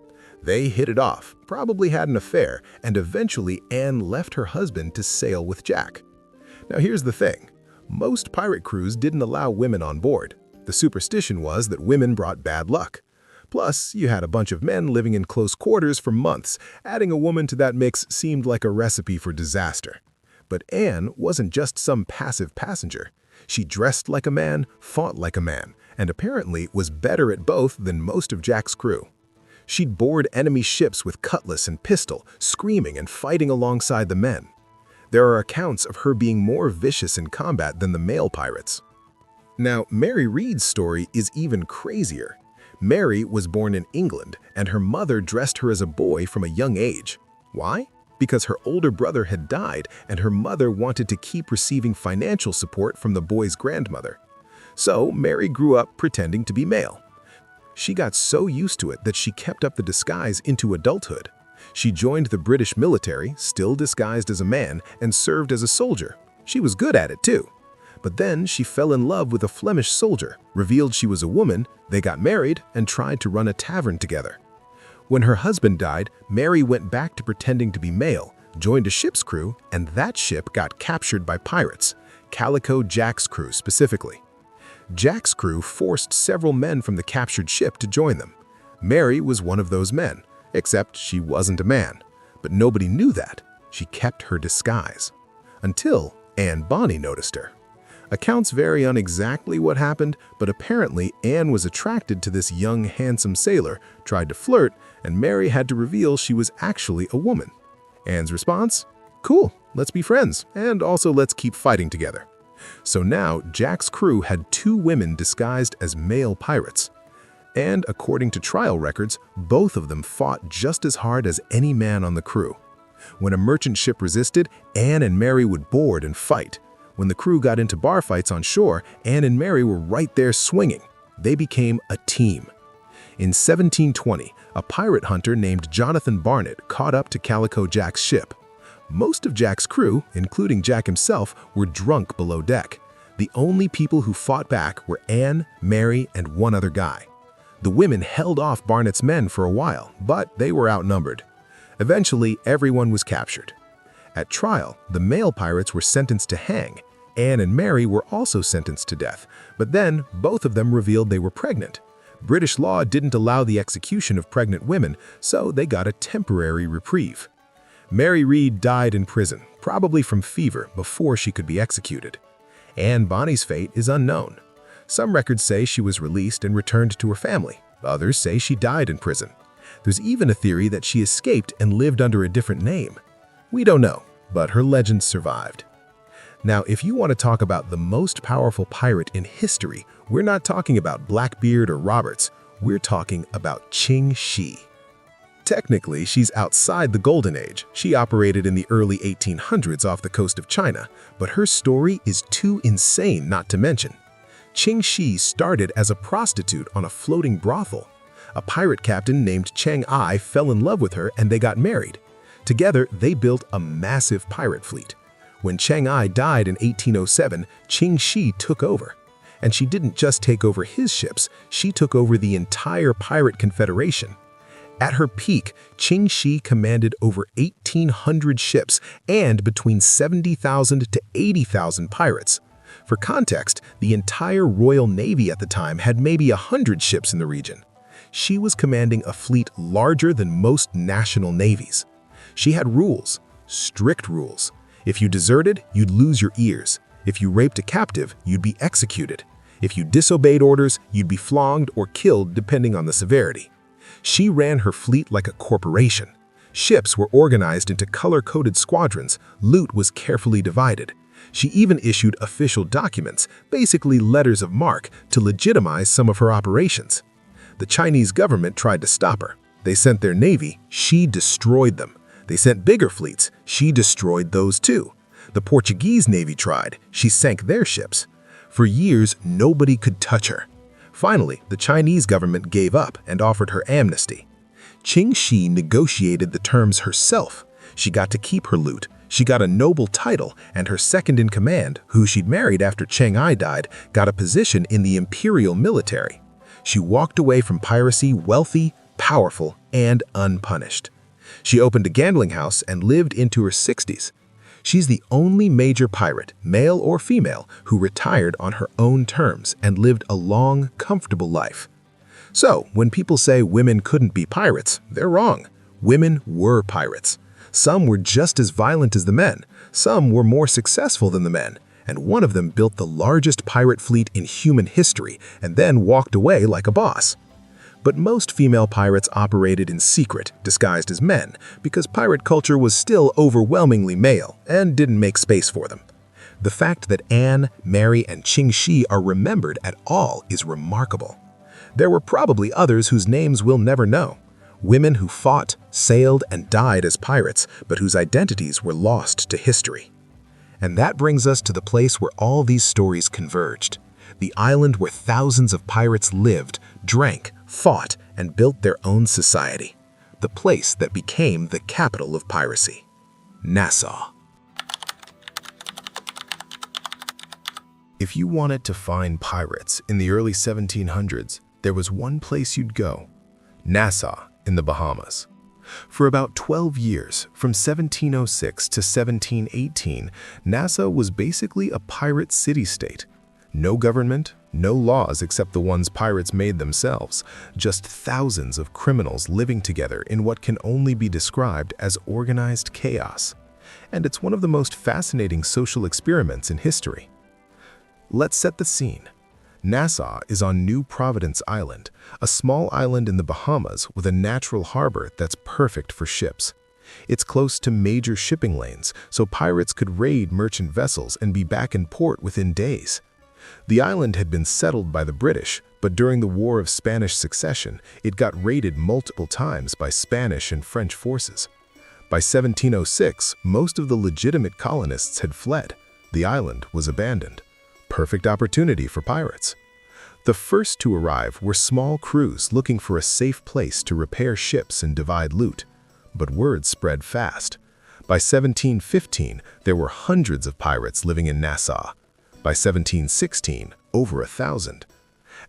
They hit it off, probably had an affair, and eventually Anne left her husband to sail with Jack. Now here's the thing. Most pirate crews didn't allow women on board. The superstition was that women brought bad luck. Plus, you had a bunch of men living in close quarters for months. Adding a woman to that mix seemed like a recipe for disaster. But Anne wasn't just some passive passenger. She dressed like a man, fought like a man, and apparently was better at both than most of Jack's crew. She'd board enemy ships with cutlass and pistol, screaming and fighting alongside the men. There are accounts of her being more vicious in combat than the male pirates. Now, Mary Read's story is even crazier. Mary was born in England, and her mother dressed her as a boy from a young age. Why? Because her older brother had died, and her mother wanted to keep receiving financial support from the boy's grandmother. So Mary grew up pretending to be male. She got so used to it that she kept up the disguise into adulthood. She joined the British military, still disguised as a man, and served as a soldier. She was good at it too. But then she fell in love with a Flemish soldier, revealed she was a woman, they got married, and tried to run a tavern together. When her husband died, Mary went back to pretending to be male, joined a ship's crew, and that ship got captured by pirates, Calico Jack's crew specifically. Jack's crew forced several men from the captured ship to join them. Mary was one of those men, except she wasn't a man. But nobody knew that. She kept her disguise. Until Anne Bonny noticed her. Accounts vary on exactly what happened, but apparently Anne was attracted to this young, handsome sailor, tried to flirt, and Mary had to reveal she was actually a woman. Anne's response? Cool, let's be friends, and also let's keep fighting together. So now Jack's crew had two women disguised as male pirates. And according to trial records, both of them fought just as hard as any man on the crew. When a merchant ship resisted, Anne and Mary would board and fight. When the crew got into bar fights on shore, Anne and Mary were right there swinging. They became a team. In 1720, a pirate hunter named Jonathan Barnett caught up to Calico Jack's ship. Most of Jack's crew, including Jack himself, were drunk below deck. The only people who fought back were Anne, Mary, and one other guy. The women held off Barnett's men for a while, but they were outnumbered. Eventually, everyone was captured. At trial, the male pirates were sentenced to hang. Anne and Mary were also sentenced to death, but then both of them revealed they were pregnant. British law didn't allow the execution of pregnant women, so they got a temporary reprieve. Mary Read died in prison, probably from fever, before she could be executed. Anne Bonny's fate is unknown. Some records say she was released and returned to her family. Others say she died in prison. There's even a theory that she escaped and lived under a different name. We don't know, but her legend survived. Now, if you want to talk about the most powerful pirate in history, we're not talking about Blackbeard or Roberts. We're talking about Qing Shi. Technically, she's outside the Golden Age. She operated in the early 1800s off the coast of China, but her story is too insane not to mention. Qing Shi started as a prostitute on a floating brothel. A pirate captain named Cheng Ai fell in love with her and they got married. Together, they built a massive pirate fleet. When Cheng Ai died in 1807, Qing Shi took over. And she didn't just take over his ships, she took over the entire pirate confederation. At her peak, Qing Shi commanded over 1,800 ships and between 70,000 to 80,000 pirates. For context, the entire Royal Navy at the time had maybe 100 ships in the region. She was commanding a fleet larger than most national navies. She had rules, strict rules. If you deserted, you'd lose your ears. If you raped a captive, you'd be executed. If you disobeyed orders, you'd be flogged or killed depending on the severity. She ran her fleet like a corporation. Ships were organized into color-coded squadrons. Loot was carefully divided. She even issued official documents, basically letters of marque, to legitimize some of her operations. The Chinese government tried to stop her. They sent their navy, she destroyed them. They sent bigger fleets, she destroyed those too. The Portuguese navy tried, she sank their ships. For years, nobody could touch her. Finally, the Chinese government gave up and offered her amnesty. Qing Shi negotiated the terms herself. She got to keep her loot, she got a noble title, and her second-in-command, who she'd married after Cheng Ai died, got a position in the imperial military. She walked away from piracy wealthy, powerful, and unpunished. She opened a gambling house and lived into her 60s. She's the only major pirate, male or female, who retired on her own terms and lived a long, comfortable life. So, when people say women couldn't be pirates, they're wrong. Women were pirates. Some were just as violent as the men. Some were more successful than the men. And one of them built the largest pirate fleet in human history and then walked away like a boss. But most female pirates operated in secret, disguised as men, because pirate culture was still overwhelmingly male and didn't make space for them. The fact that Anne, Mary, and Qing Shi are remembered at all is remarkable. There were probably others whose names we'll never know. Women who fought, sailed, and died as pirates, but whose identities were lost to history. And that brings us to the place where all these stories converged. The island where thousands of pirates lived, drank, fought, and built their own society. The place that became the capital of piracy. Nassau. If you wanted to find pirates in the early 1700s, there was one place you'd go: Nassau in the Bahamas. For about 12 years, from 1706 to 1718, Nassau was basically a pirate city-state. No government, no laws except the ones pirates made themselves, just thousands of criminals living together in what can only be described as organized chaos. And it's one of the most fascinating social experiments in history. Let's set the scene. Nassau is on New Providence Island, a small island in the Bahamas with a natural harbor that's perfect for ships. It's close to major shipping lanes, so pirates could raid merchant vessels and be back in port within days. The island had been settled by the British, but during the War of Spanish Succession, it got raided multiple times by Spanish and French forces. By 1706, most of the legitimate colonists had fled. The island was abandoned. Perfect opportunity for pirates. The first to arrive were small crews looking for a safe place to repair ships and divide loot. But word spread fast. By 1715, there were hundreds of pirates living in Nassau. By 1716, over 1,000.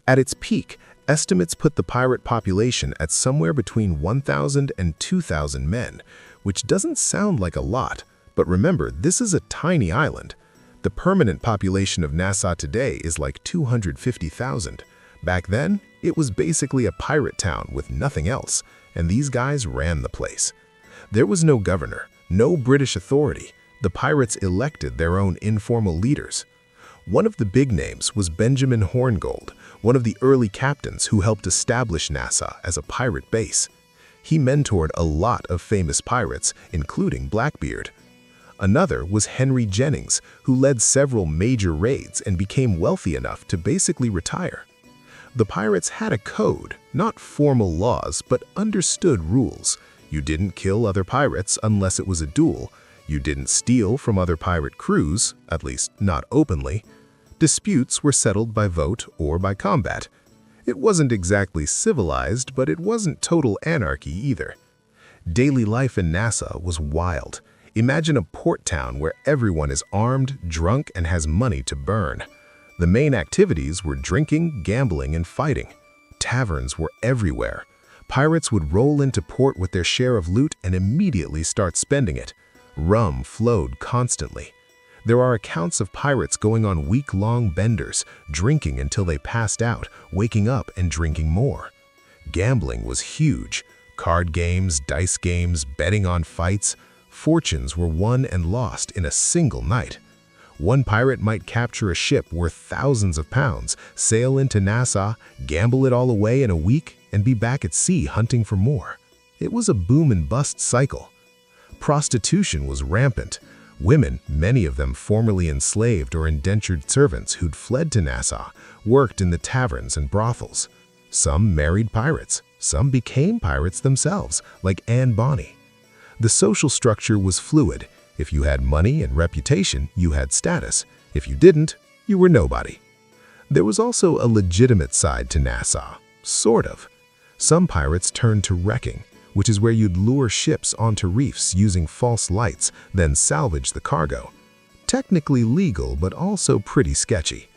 At its peak, estimates put the pirate population at somewhere between 1,000 and 2,000 men, which doesn't sound like a lot, but remember, this is a tiny island. The permanent population of Nassau today is like 250,000. Back then, it was basically a pirate town with nothing else, and these guys ran the place. There was no governor, no British authority. The pirates elected their own informal leaders. One of the big names was Benjamin Hornigold, one of the early captains who helped establish Nassau as a pirate base. He mentored a lot of famous pirates, including Blackbeard. Another was Henry Jennings, who led several major raids and became wealthy enough to basically retire. The pirates had a code, not formal laws, but understood rules. You didn't kill other pirates unless it was a duel. You didn't steal from other pirate crews, at least not openly. Disputes were settled by vote or by combat. It wasn't exactly civilized, but it wasn't total anarchy either. Daily life in Nassau was wild. Imagine a port town where everyone is armed, drunk, and has money to burn. The main activities were drinking, gambling, and fighting. Taverns were everywhere. Pirates would roll into port with their share of loot and immediately start spending it. Rum flowed constantly. There are accounts of pirates going on week-long benders, drinking until they passed out, waking up and drinking more. Gambling was huge. Card games, dice games, betting on fights. Fortunes were won and lost in a single night. One pirate might capture a ship worth thousands of pounds, sail into Nassau, gamble it all away in a week, and be back at sea hunting for more. It was a boom and bust cycle. Prostitution was rampant. Women, many of them formerly enslaved or indentured servants who'd fled to Nassau, worked in the taverns and brothels. Some married pirates. Some became pirates themselves, like Anne Bonny. The social structure was fluid. If you had money and reputation, you had status. If you didn't, you were nobody. There was also a legitimate side to Nassau, sort of. Some pirates turned to wrecking, which is where you'd lure ships onto reefs using false lights, then salvage the cargo. Technically legal, but also pretty sketchy.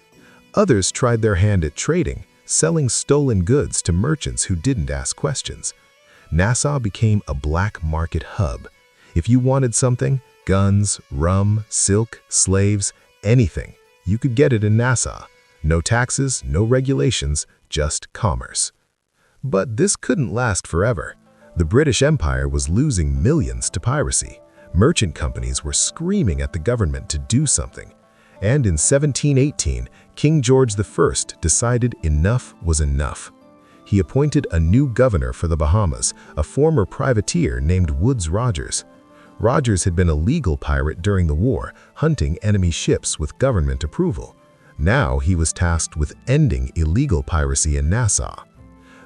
Others tried their hand at trading, selling stolen goods to merchants who didn't ask questions. Nassau became a black market hub. If you wanted something, guns, rum, silk, slaves, anything, you could get it in Nassau. No taxes, no regulations, just commerce. But this couldn't last forever. The British Empire was losing millions to piracy. Merchant companies were screaming at the government to do something. And in 1718, King George I decided enough was enough. He appointed a new governor for the Bahamas, a former privateer named Woodes Rogers. Rogers had been a legal pirate during the war, hunting enemy ships with government approval. Now he was tasked with ending illegal piracy in Nassau.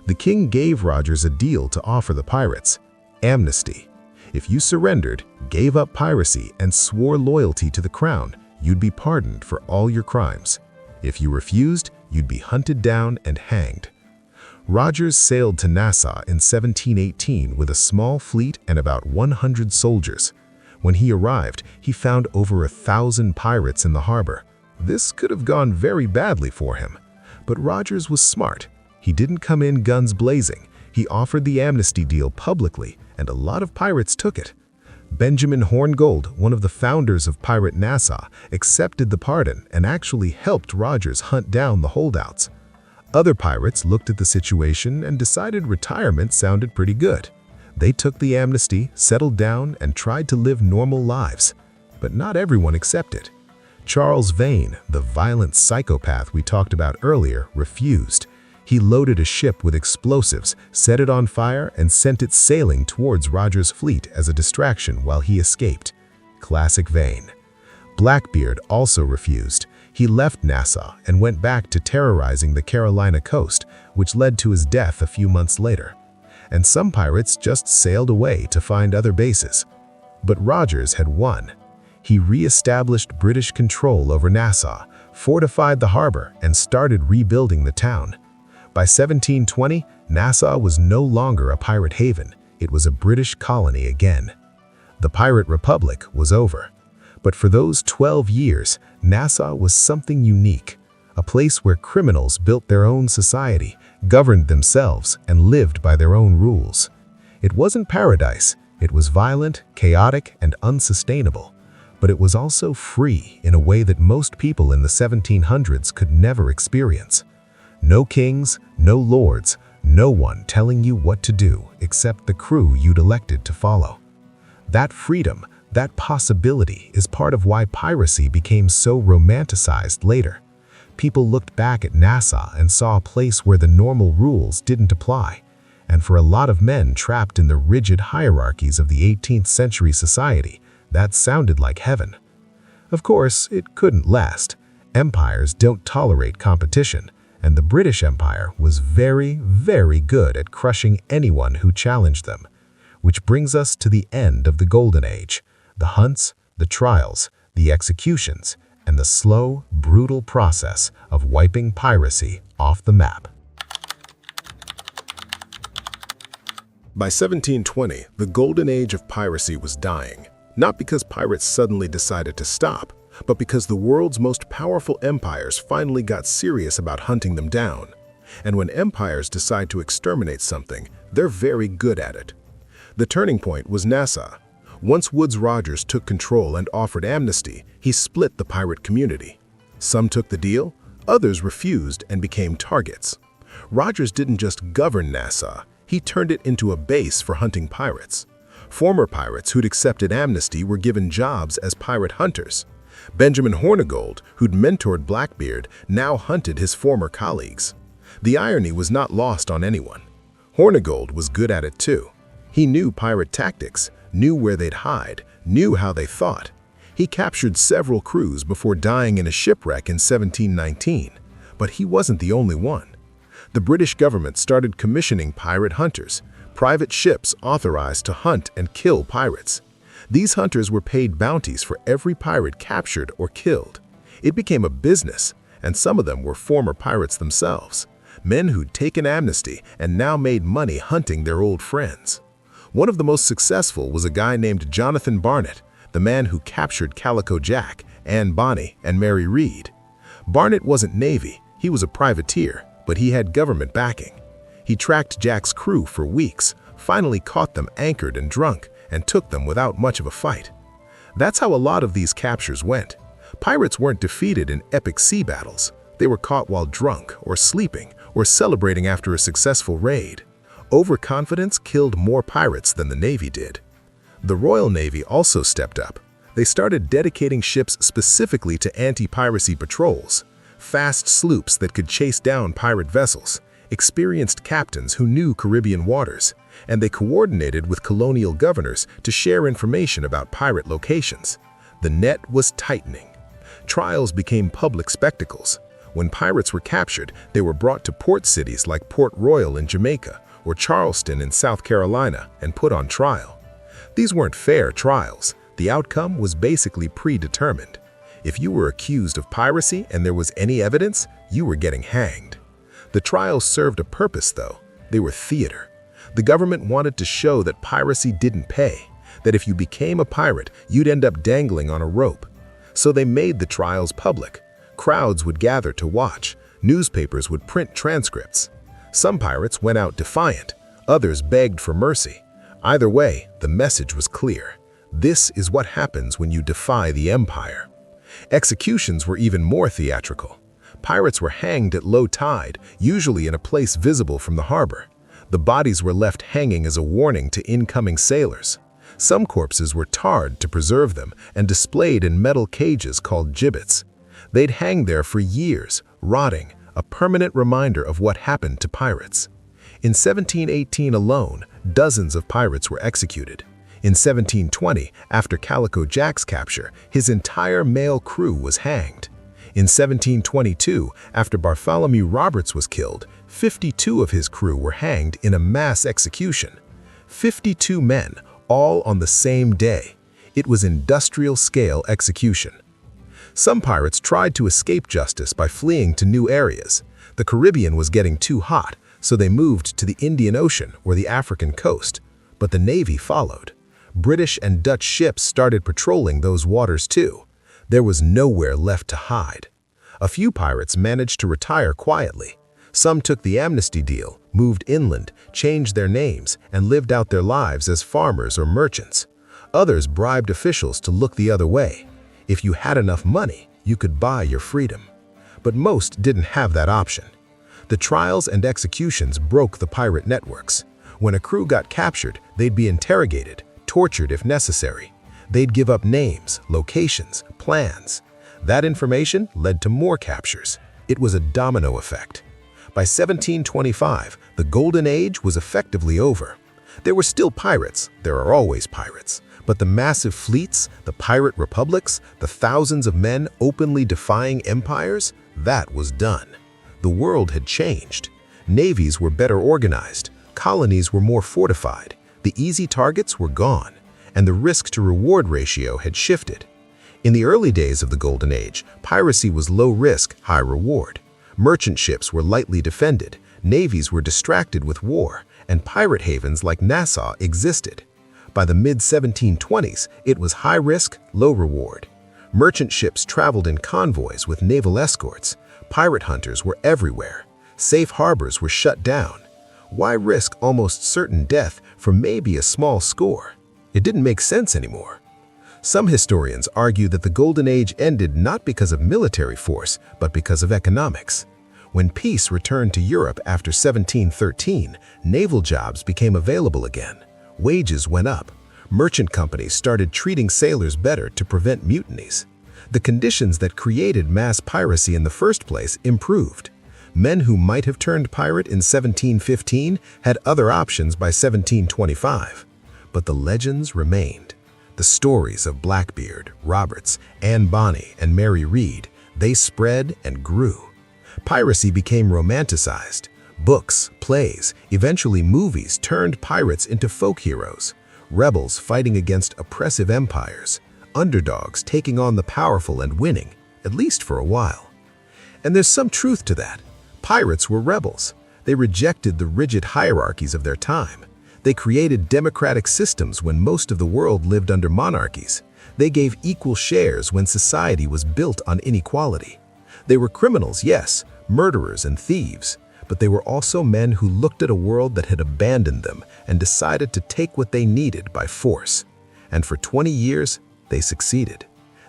The king gave Rogers a deal to offer the pirates: amnesty. If you surrendered, gave up piracy, and swore loyalty to the crown, you'd be pardoned for all your crimes. If you refused, you'd be hunted down and hanged. Rogers sailed to Nassau in 1718 with a small fleet and about 100 soldiers. When he arrived, he found over 1,000 pirates in the harbor. This could have gone very badly for him. But Rogers was smart. He didn't come in guns blazing. He offered the amnesty deal publicly, and a lot of pirates took it. Benjamin Hornigold, one of the founders of Pirate Nassau, accepted the pardon and actually helped Rogers hunt down the holdouts. Other pirates looked at the situation and decided retirement sounded pretty good. They took the amnesty, settled down, and tried to live normal lives. But not everyone accepted. Charles Vane, the violent psychopath we talked about earlier, refused. He loaded a ship with explosives, set it on fire, and sent it sailing towards Rogers' fleet as a distraction while he escaped. Classic Vane. Blackbeard also refused. He left Nassau and went back to terrorizing the Carolina coast, which led to his death a few months later. And some pirates just sailed away to find other bases. But Rogers had won. He re-established British control over Nassau, fortified the harbor, and started rebuilding the town. By 1720, Nassau was no longer a pirate haven. It was a British colony again. The Pirate Republic was over. But for those 12 years, Nassau was something unique, a place where criminals built their own society, governed themselves, and lived by their own rules. It wasn't paradise. It was violent, chaotic, and unsustainable. But it was also free in a way that most people in the 1700s could never experience. No kings, no lords, no one telling you what to do except the crew you'd elected to follow. That freedom, that possibility is part of why piracy became so romanticized later. People looked back at Nassau and saw a place where the normal rules didn't apply. And for a lot of men trapped in the rigid hierarchies of the 18th century society, that sounded like heaven. Of course, it couldn't last. Empires don't tolerate competition, and the British Empire was very, very good at crushing anyone who challenged them. Which brings us to the end of the Golden Age. The hunts, the trials, the executions, and the slow, brutal process of wiping piracy off the map. By 1720, the Golden Age of Piracy was dying, not because pirates suddenly decided to stop, but because the world's most powerful empires finally got serious about hunting them down. And when empires decide to exterminate something, they're very good at it. The turning point was Nassau. Once Woodes Rogers took control and offered amnesty, he split the pirate community. Some took the deal, others refused and became targets. Rogers didn't just govern Nassau, he turned it into a base for hunting pirates. Former pirates who'd accepted amnesty were given jobs as pirate hunters. Benjamin Hornigold, who'd mentored Blackbeard, now hunted his former colleagues. The irony was not lost on anyone. Hornigold was good at it too. He knew pirate tactics, knew where they'd hide, knew how they thought. He captured several crews before dying in a shipwreck in 1719. But he wasn't the only one. The British government started commissioning pirate hunters, private ships authorized to hunt and kill pirates. These hunters were paid bounties for every pirate captured or killed. It became a business, and some of them were former pirates themselves, men who'd taken amnesty and now made money hunting their old friends. One of the most successful was a guy named Jonathan Barnett, the man who captured Calico Jack, Anne Bonny, and Mary Read. Barnett wasn't Navy, he was a privateer, but he had government backing. He tracked Jack's crew for weeks, finally caught them anchored and drunk, and took them without much of a fight. That's how a lot of these captures went. Pirates weren't defeated in epic sea battles. They were caught while drunk, or sleeping, or celebrating after a successful raid. Overconfidence killed more pirates than the Navy did. The Royal Navy also stepped up. They started dedicating ships specifically to anti-piracy patrols, fast sloops that could chase down pirate vessels, experienced captains who knew Caribbean waters, and they coordinated with colonial governors to share information about pirate locations. The net was tightening. Trials became public spectacles. When pirates were captured, they were brought to port cities like Port Royal in Jamaica or Charleston in South Carolina and put on trial. These weren't fair trials. The outcome was basically predetermined. If you were accused of piracy and there was any evidence, you were getting hanged. The trials served a purpose, though. They were theater. The government wanted to show that piracy didn't pay, that if you became a pirate, you'd end up dangling on a rope. So they made the trials public. Crowds would gather to watch. Newspapers would print transcripts. Some pirates went out defiant. Others begged for mercy. Either way, the message was clear. This is what happens when you defy the empire. Executions were even more theatrical. Pirates were hanged at low tide, usually in a place visible from the harbor. The bodies were left hanging as a warning to incoming sailors. Some corpses were tarred to preserve them and displayed in metal cages called gibbets. They'd hang there for years, rotting, a permanent reminder of what happened to pirates. In 1718 alone, dozens of pirates were executed. In 1720, after Calico Jack's capture, his entire male crew was hanged. In 1722, after Bartholomew Roberts was killed, 52 of his crew were hanged in a mass execution. 52 men, all on the same day. It was industrial-scale execution. Some pirates tried to escape justice by fleeing to new areas. The Caribbean was getting too hot, so they moved to the Indian Ocean or the African coast. But the Navy followed. British and Dutch ships started patrolling those waters too. There was nowhere left to hide. A few pirates managed to retire quietly. Some took the amnesty deal, moved inland, changed their names, and lived out their lives as farmers or merchants. Others bribed officials to look the other way. If you had enough money, you could buy your freedom. But most didn't have that option. The trials and executions broke the pirate networks. When a crew got captured, they'd be interrogated, tortured if necessary. They'd give up names, locations, plans. That information led to more captures. It was a domino effect. By 1725, the Golden Age was effectively over. There were still pirates, there are always pirates, but the massive fleets, the pirate republics, the thousands of men openly defying empires, that was done. The world had changed. Navies were better organized, colonies were more fortified, the easy targets were gone, and the risk-to-reward ratio had shifted. In the early days of the Golden Age, piracy was low risk, high reward. Merchant ships were lightly defended, navies were distracted with war, and pirate havens like Nassau existed. By the mid-1720s, it was high risk, low reward. Merchant ships traveled in convoys with naval escorts. Pirate hunters were everywhere. Safe harbors were shut down. Why risk almost certain death for maybe a small score? It didn't make sense anymore. Some historians argue that the Golden Age ended not because of military force, but because of economics. When peace returned to Europe after 1713, naval jobs became available again. Wages went up. Merchant companies started treating sailors better to prevent mutinies. The conditions that created mass piracy in the first place improved. Men who might have turned pirate in 1715 had other options by 1725. But the legends remained. The stories of Blackbeard, Roberts, Anne Bonny, and Mary Read, they spread and grew. Piracy became romanticized. Books, plays, eventually movies turned pirates into folk heroes. Rebels fighting against oppressive empires. Underdogs taking on the powerful and winning, at least for a while. And there's some truth to that. Pirates were rebels. They rejected the rigid hierarchies of their time. They created democratic systems when most of the world lived under monarchies. They gave equal shares when society was built on inequality. They were criminals, yes, murderers and thieves, but they were also men who looked at a world that had abandoned them and decided to take what they needed by force. And for 20 years, they succeeded.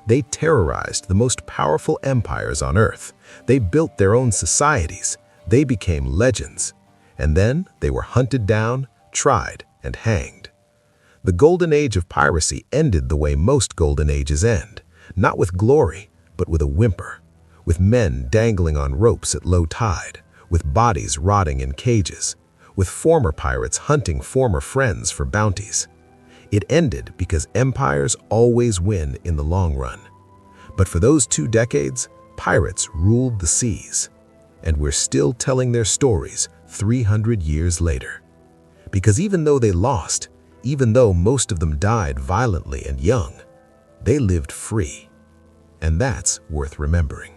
They terrorized the most powerful empires on Earth. They built their own societies. They became legends. And then they were hunted down, tried, and hanged. The Golden Age of piracy ended the way most Golden Ages end, not with glory, but with a whimper, with men dangling on ropes at low tide, with bodies rotting in cages, with former pirates hunting former friends for bounties. It ended because empires always win in the long run. But for those 2 decades, pirates ruled the seas, and we're still telling their stories 300 years later. Because even though they lost, even though most of them died violently and young, they lived free. And that's worth remembering.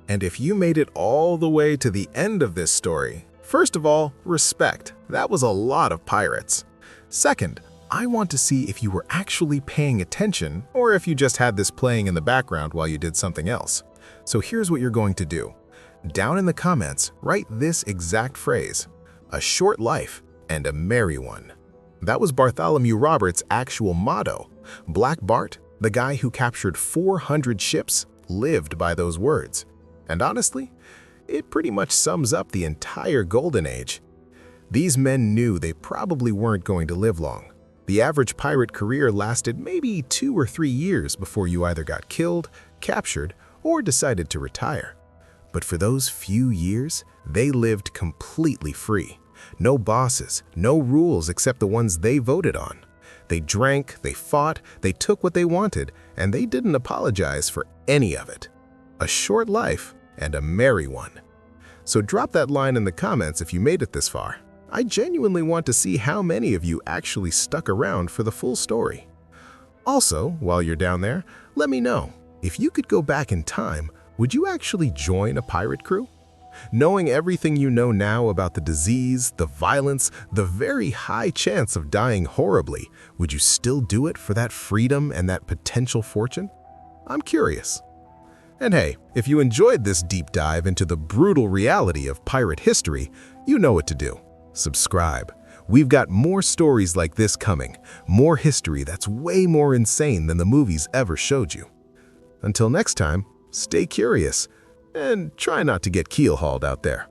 And if you made it all the way to the end of this story, first of all, respect. That was a lot of pirates. Second, I want to see if you were actually paying attention or if you just had this playing in the background while you did something else. So here's what you're going to do. Down in the comments, write this exact phrase: a short life and a merry one. That was Bartholomew Roberts' actual motto. Black Bart, the guy who captured 400 ships, lived by those words. And honestly, it pretty much sums up the entire Golden Age. These men knew they probably weren't going to live long. The average pirate career lasted maybe 2 or 3 years before you either got killed, captured, or decided to retire. But for those few years, they lived completely free. No bosses, no rules except the ones they voted on. They drank, they fought, they took what they wanted, and they didn't apologize for any of it. A short life and a merry one. So drop that line in the comments if you made it this far. I genuinely want to see how many of you actually stuck around for the full story. Also, while you're down there, let me know, if you could go back in time, would you actually join a pirate crew? Knowing everything you know now about the disease, the violence, the very high chance of dying horribly, would you still do it for that freedom and that potential fortune? I'm curious. And hey, if you enjoyed this deep dive into the brutal reality of pirate history, you know what to do. Subscribe. We've got more stories like this coming, more history that's way more insane than the movies ever showed you. Until next time, stay curious and try not to get keel-hauled out there.